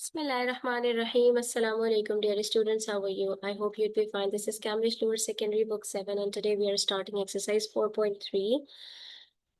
Bismillahirrahmanirrahim. Assalamu alaikum, dear students. How are you? I hope you'd be fine. This is Cambridge Lower Secondary Book 7, and today we are starting exercise 4.3.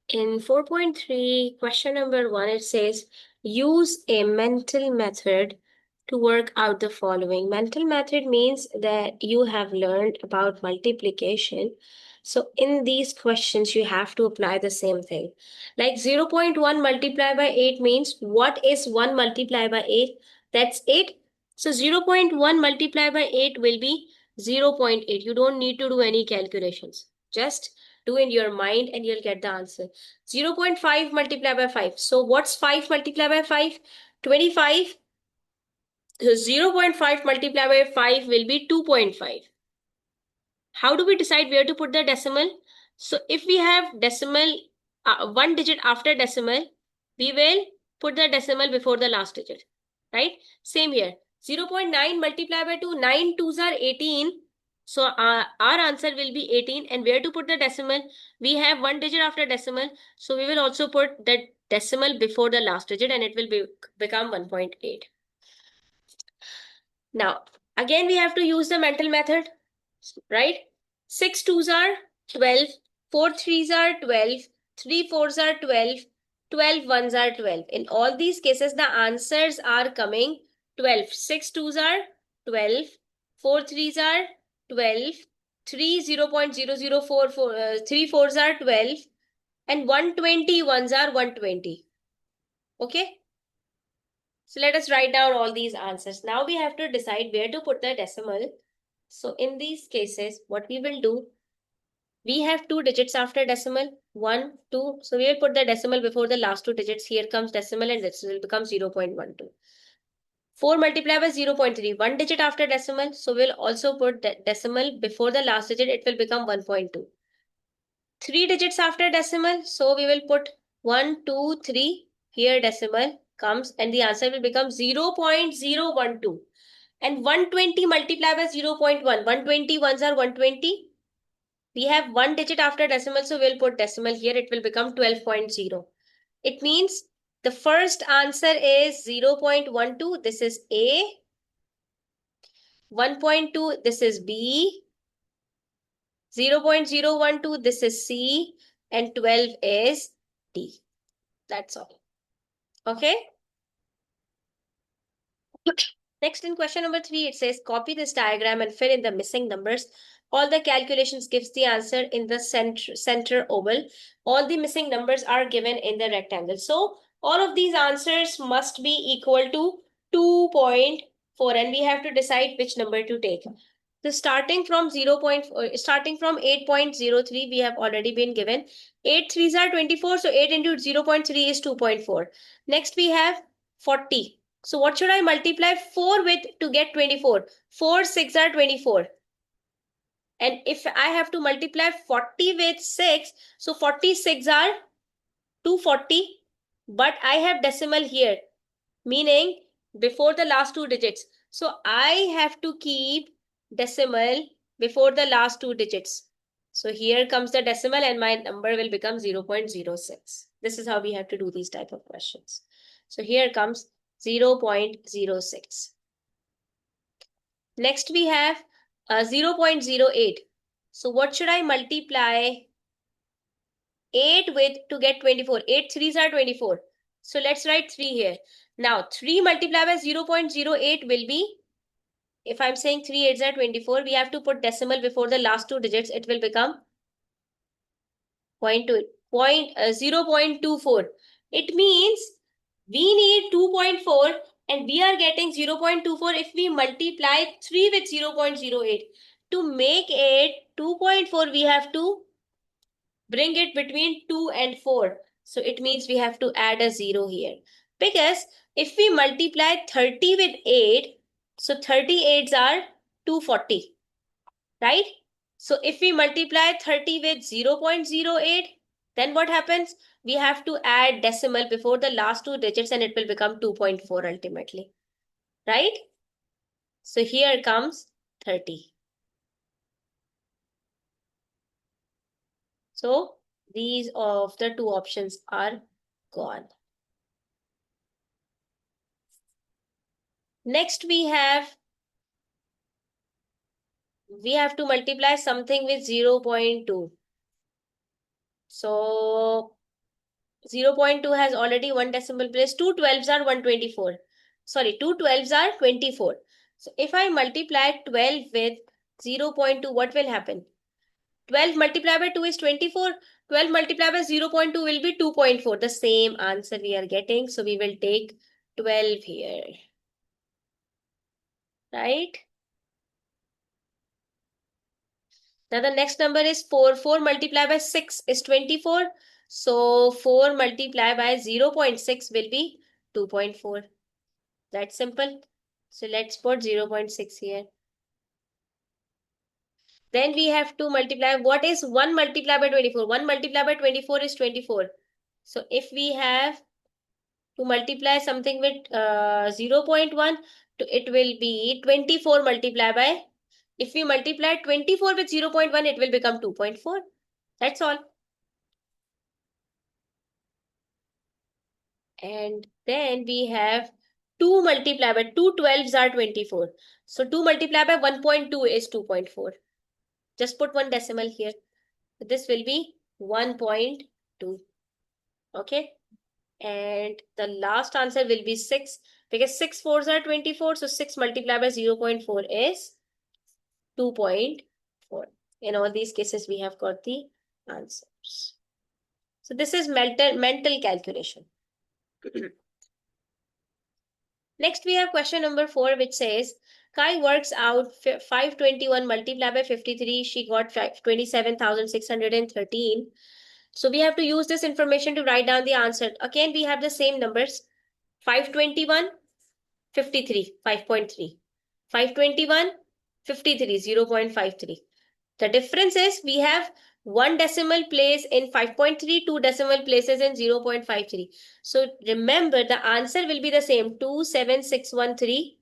In 4.3, question number 1, it says, use a mental method to work out the following. Mental method means that you have learned about multiplication. So in these questions, you have to apply the same thing. Like 0.1 multiplied by 8 means what is 1 multiplied by 8? That's 8. So 0.1 multiplied by 8 will be 0.8. You don't need to do any calculations. Just do in your mind and you'll get the answer. 0.5 multiplied by 5. So what's 5 multiplied by 5? 25. So 0.5 multiplied by 5 will be 2.5. How do we decide where to put the decimal? So if we have decimal, one digit after decimal, we will put the decimal before the last digit, right? Same here. 0.9 multiplied by 2, 9 2s are 18. So our answer will be 18. And where to put the decimal? We have one digit after decimal. So we will also put that decimal before the last digit and it will become 1.8. Now, again, we have to use the mental method, right? 6 2s are 12, 4 3s are 12, 3 4s are 12, 12 1s are 12. In all these cases, the answers are coming 12. 6 2s are 12, 4 3s are 12, 3 0.0044, 3 4s are 12, and 120 1s are 120. Okay? So let us write down all these answers. Now we have to decide where to put the decimal. So in these cases, what we will do, we have two digits after decimal, 1, 2. So we will put the decimal before the last two digits. Here comes decimal and this will become 0.12. 4 multiplied by 0.3, one digit after decimal. So we'll also put the decimal before the last digit. It will become 1.2. 3 digits after decimal. So we will put 1, 2, 3. Here decimal comes and the answer will become 0.012. And 120 multiplied by 0.1. 120 ones are 120. We have one digit after decimal, so we'll put decimal here. It will become 12.0. It means the first answer is 0.12. This is A. 1.2, this is B. 0.012, this is C. And 12 is D. That's all. Okay. Next, in question number 3, it says copy this diagram and fill in the missing numbers. All the calculations gives the answer in the center oval. All the missing numbers are given in the rectangle. So all of these answers must be equal to 2.4 and we have to decide which number to take. So starting from 8.03, we have already been given. 8 3s are 24, so 8 into 0.3 is 2.4. Next we have 40. So what should I multiply 4 with to get 24? 4 6 are 24. And if I have to multiply 40 with 6, so 46 are 240. But I have decimal here, meaning before the last two digits. So I have to keep decimal before the last two digits. So here comes the decimal and my number will become 0.06. This is how we have to do these type of questions. So here comes 0.06. Next we have 0.08. So what should I multiply 8 with to get 24? 8 3s are 24. So let's write 3 here. Now 3 multiplied by 0.08 will be, if I'm saying 3 8s are 24, we have to put decimal before the last two digits. It will become 0.24. It means we need 2.4 and we are getting 0.24 if we multiply 3 with 0.08. To make it 2.4, we have to bring it between 2 and 4. So it means we have to add a 0 here. Because if we multiply 30 with 8, so 38s are 240, right? So if we multiply 30 with 0.08, then what happens? We have to add decimal before the last two digits and it will become 2.4 ultimately, right? So here comes 30. So these of the two options are gone. Next we have to multiply something with 0.2. So 0.2 has already one decimal place. 2 12s are 124. Sorry, 2 12s are 24. So if I multiply 12 with 0.2, what will happen? 12 multiplied by 2 is 24. 12 multiplied by 0.2 will be 2.4. The same answer we are getting. So we will take 12 here. Right? Now the next number is 4. 4 multiplied by 6 is 24. So 4 multiplied by 0.6 will be 2.4. That's simple. So let's put 0.6 here. Then we have to multiply. What is 1 multiplied by 24? 1 multiplied by 24 is 24. So if we have to multiply something with 0.1, it will be 24 multiplied by. If we multiply 24 with 0.1, it will become 2.4. That's all. And then we have 2 multiplied by 2 12s are 24. So 2 multiplied by 1.2 is 2.4. Just put one decimal here. This will be 1.2. Okay. And the last answer will be 6 because 6 fours are 24. So 6 multiplied by 0.4 is 2.4. In all these cases, we have got the answers. So this is mental calculation. Next, we have question number 4, which says, Kai works out 521 multiplied by 53. She got 27,613. So we have to use this information to write down the answer. Again, we have the same numbers. 521, 53, 5.3. 521, 53, 0.53. The difference is we have one decimal place in 5.3, two decimal places in 0.53. So remember the answer will be the same, 27613,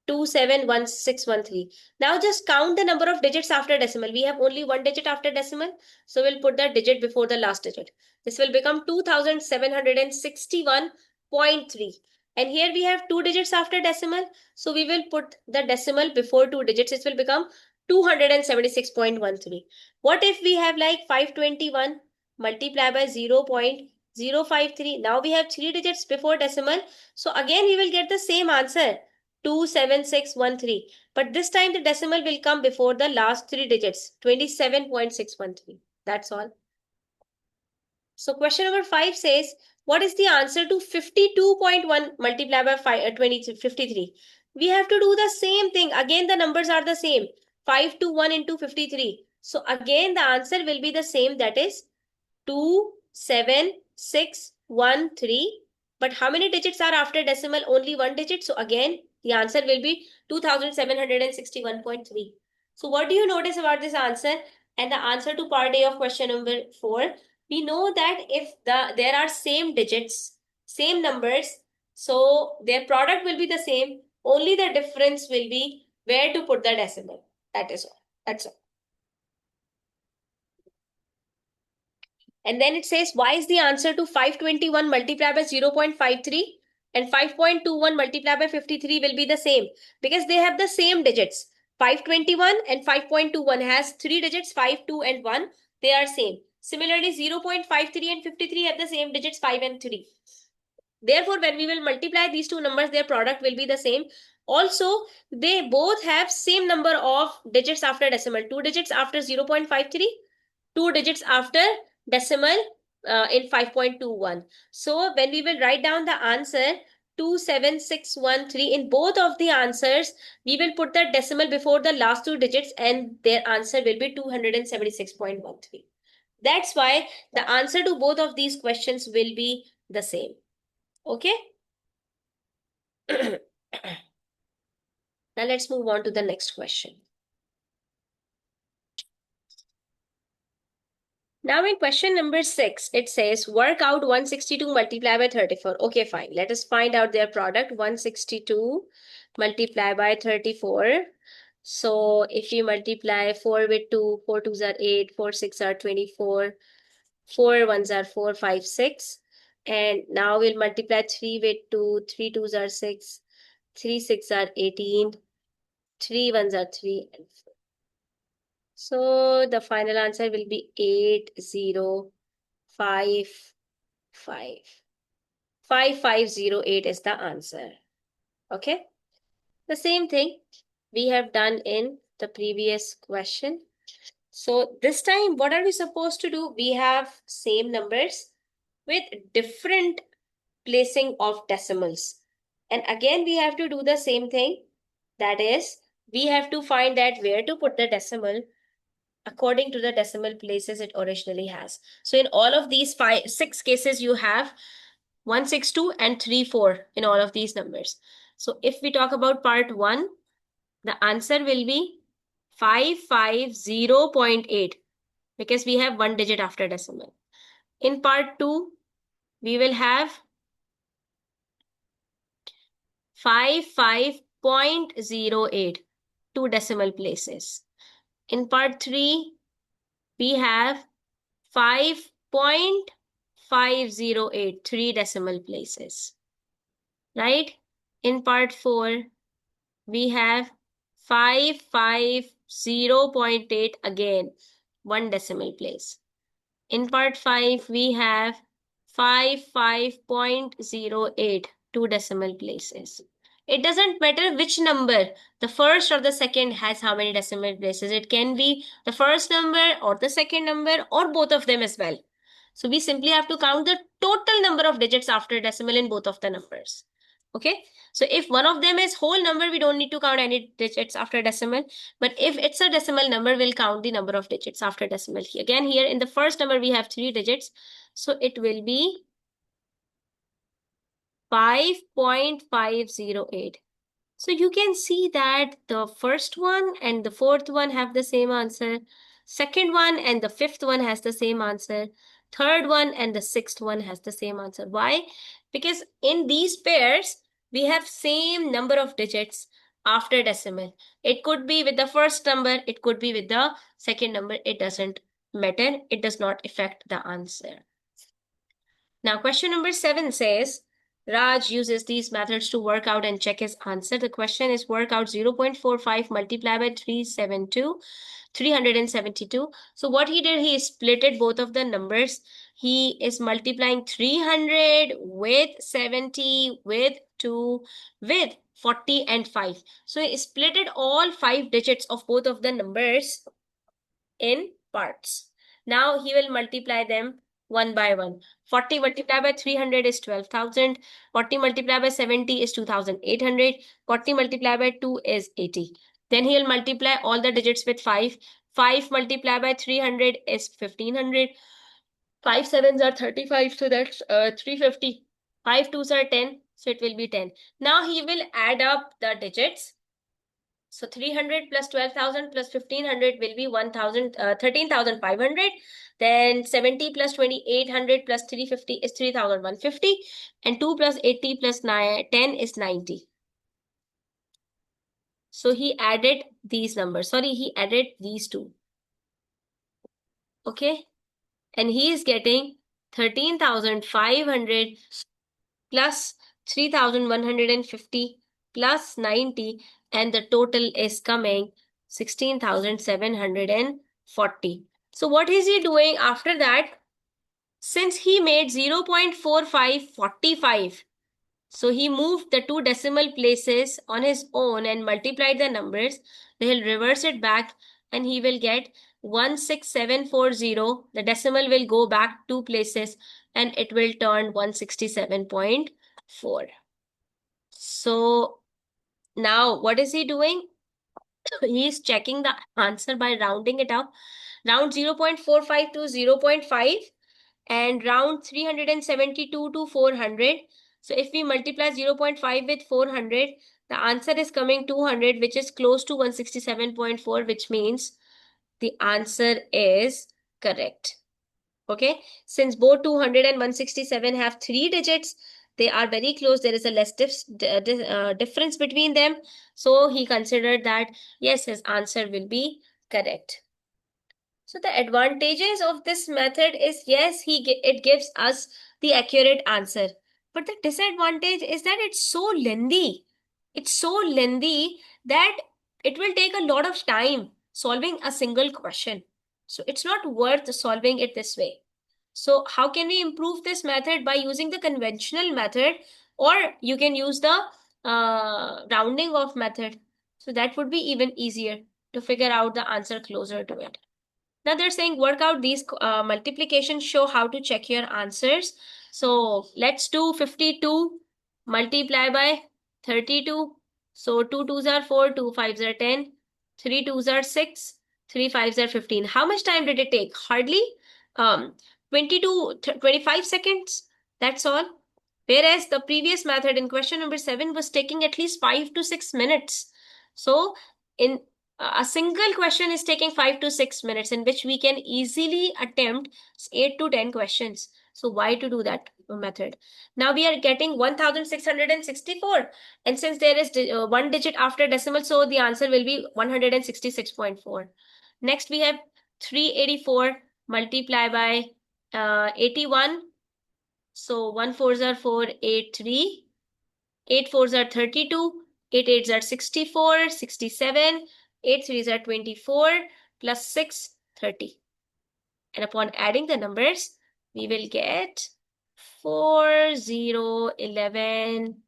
271613. Now just count the number of digits after decimal. We have only one digit after decimal. So we'll put that digit before the last digit. This will become 2761.3. And here we have two digits after decimal. So we will put the decimal before two digits. It will become 276.13. What if we have like 521 multiplied by 0.053? Now we have three digits before decimal. So again we will get the same answer. 27613. But this time the decimal will come before the last three digits, 27.613. That's all. So question number 5 says, what is the answer to 52.1 multiplied by 53? We have to do the same thing. Again, the numbers are the same. 5 to 1 into 53. So again, the answer will be the same. That is 27613. But how many digits are after decimal? Only one digit. So again, the answer will be 2761.3. So what do you notice about this answer? And the answer to part A of question number 4, we know that if there are same digits, same numbers, so their product will be the same. Only the difference will be where to put the decimal. That is all. That's all. And then it says, why is the answer to 521 multiplied by 0.53 and 5.21 multiplied by 53 will be the same? Because they have the same digits. 521 and 5.21 has three digits, 5, 2 and 1. They are same. Similarly, 0.53 and 53 have the same digits, 5 and 3. Therefore, when we will multiply these two numbers, their product will be the same. Also, they both have same number of digits after decimal. Two digits after 0.53, two digits after decimal in 5.21. So when we will write down the answer 27613, in both of the answers, we will put the decimal before the last two digits and their answer will be 276.13. That's why the answer to both of these questions will be the same. Okay? Now let's move on to the next question. Now in question number 6, it says work out 162 multiplied by 34. Okay, fine. Let us find out their product. 162 multiplied by 34. So if you multiply 4 with 2, 4 2s are 8, 4 6 are 24, 4 1s are 4, 5, 6. And now we'll multiply 3 with 2, 3 2s are 6, 3 6 are 18, 3 1s are 3, and 4. So the final answer will be 8055. 5508 is the answer. Okay. The same thing we have done in the previous question. So this time, what are we supposed to do? We have same numbers with different placing of decimals. And again, we have to do the same thing. That is, we have to find that where to put the decimal according to the decimal places it originally has. So in all of these 6 cases, you have 162 and 34 in all of these numbers. So if we talk about part 1, the answer will be 550.8 because we have 1 digit after decimal. In part 2, we will have 55.08, 2 decimal places. In part 3, we have 5.508, 3 decimal places. Right? In part 4, we have 550.8, again 1 decimal place. In part 5, we have 55.08, 2 decimal places. It doesn't matter which number, the first or the second has how many decimal places. It can be the first number or the second number or both of them as well. So we simply have to count the total number of digits after decimal in both of the numbers. Okay. So if one of them is whole number, we don't need to count any digits after decimal. But if it's a decimal number, we'll count the number of digits after decimal. Again, here in the first number, we have 3 digits. So it will be 5.508. So you can see that the first one and the fourth one have the same answer. Second one and the fifth one has the same answer. Third one and the sixth one has the same answer. Why? Because in these pairs, we have same number of digits after decimal. It could be with the first number, it could be with the second number. It doesn't matter. It does not affect the answer. Now, question number 7 says, Raj uses these methods to work out and check his answer. The question is work out 0.45 multiplied by 372. So what he did, he splitted both of the numbers. He is multiplying 300 with 70 with 2 with 40 and 5. So he splitted all 5 digits of both of the numbers in parts. Now he will multiply them one by one. 40 multiplied by 300 is 12,000. 40 multiplied by 70 is 2,800. 40 multiplied by 2 is 80. Then he will multiply all the digits with 5. 5 multiplied by 300 is 1,500. 5 sevens are 35, so that's 350. 5 twos are 10, so it will be 10. Now he will add up the digits. So 300 plus 12,000 plus 1,500 will be 13,500. Then 70 plus 2,800 plus 350 is 3,150. And 2 plus 80 plus 10 is 90. So he added these numbers. Sorry, he added these two. Okay. And he is getting 13,500 plus 3,150 plus 90. And the total is coming 16,740. So what is he doing after that? Since he made 0.4545, so he moved the 2 decimal places on his own and multiplied the numbers. He'll reverse it back and he will get 16740. The decimal will go back 2 places and it will turn 167.4. So now what is he doing? He is checking the answer by rounding it up. Round 0.45 to 0.5 and round 372 to 400. So if we multiply 0.5 with 400, the answer is coming 200, which is close to 167.4, which means the answer is correct. Okay, since both 200 and 167 have 3 digits, they are very close. There is a less difference between them. So he considered that, yes, his answer will be correct. So the advantages of this method is, yes, it gives us the accurate answer. But the disadvantage is that it's so lengthy. It's so lengthy that it will take a lot of time solving a single question. So it's not worth solving it this way. So how can we improve this method? By using the conventional method, or you can use the rounding off method. So that would be even easier to figure out the answer closer to it. Now they're saying work out these multiplications, show how to check your answers. So let's do 52 multiply by 32. So 2 twos are 4, 2 fives are 10, 3 twos are 6, 3 fives are 15. How much time did it take? Hardly um 25 seconds. That's all. Whereas the previous method in question number 7 was taking at least 5 to 6 minutes. So in a single question is taking 5 to 6 minutes, in which we can easily attempt 8 to 10 questions. So why to do that method? Now we are getting 1664, and since there is one digit after decimal, so the answer will be 166.4. Next we have 384 multiply by 81. So 1 fours are 4, 8 3, 8 fours are 32, 8 eights are 64, 67, 8 threes are 24, plus 6, 30. And upon adding the numbers, we will get 4, 0, 11,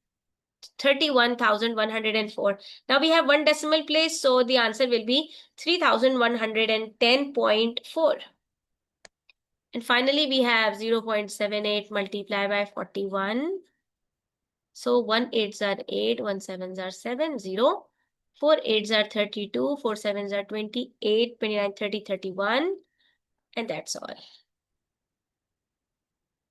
31,104. Now we have one decimal place, so the answer will be 3,110.4. And finally, we have 0.78 multiplied by 41. So 1 eights are 8, 1 sevens are 7, 0. 4 eights are 32, 4 sevens are 28, 29, 30, 31. And that's all.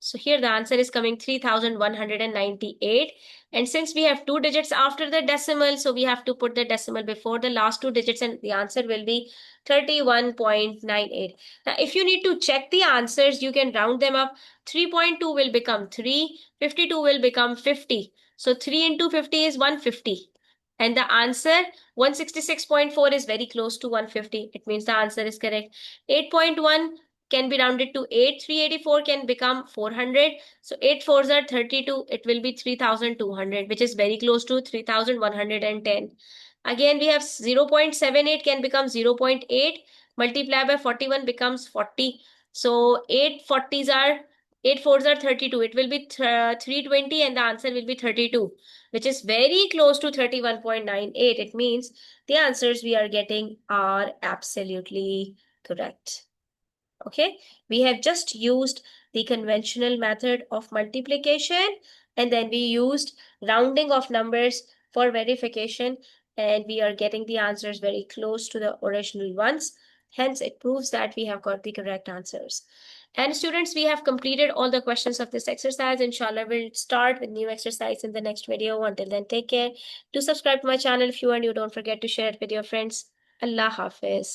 So here the answer is coming 3,198. And since we have two digits after the decimal, so we have to put the decimal before the last two digits, and the answer will be 31.98. Now, if you need to check the answers, you can round them up. 3.2 will become 3, 52 will become 50. So 3 into 50 is 150. And the answer 166.4 is very close to 150. It means the answer is correct. 8.1 can be rounded to 8. 384 can become 400. So 8 fours are 32. It will be 3,200, which is very close to 3,110. Again, we have 0.78 can become 0.8. Multiply by 41 becomes 40. So 8 40s are 8 fours are 32. It will be 320, and the answer will be 32, which is very close to 31.98. It means the answers we are getting are absolutely correct. Okay, we have just used the conventional method of multiplication, and then we used rounding of numbers for verification, and we are getting the answers very close to the original ones. Hence, it proves that we have got the correct answers. And students, we have completed all the questions of this exercise. Inshallah, we'll start with new exercise in the next video. Until then, take care. Do subscribe to my channel if you are new. Don't forget to share it with your friends. Allah Hafiz.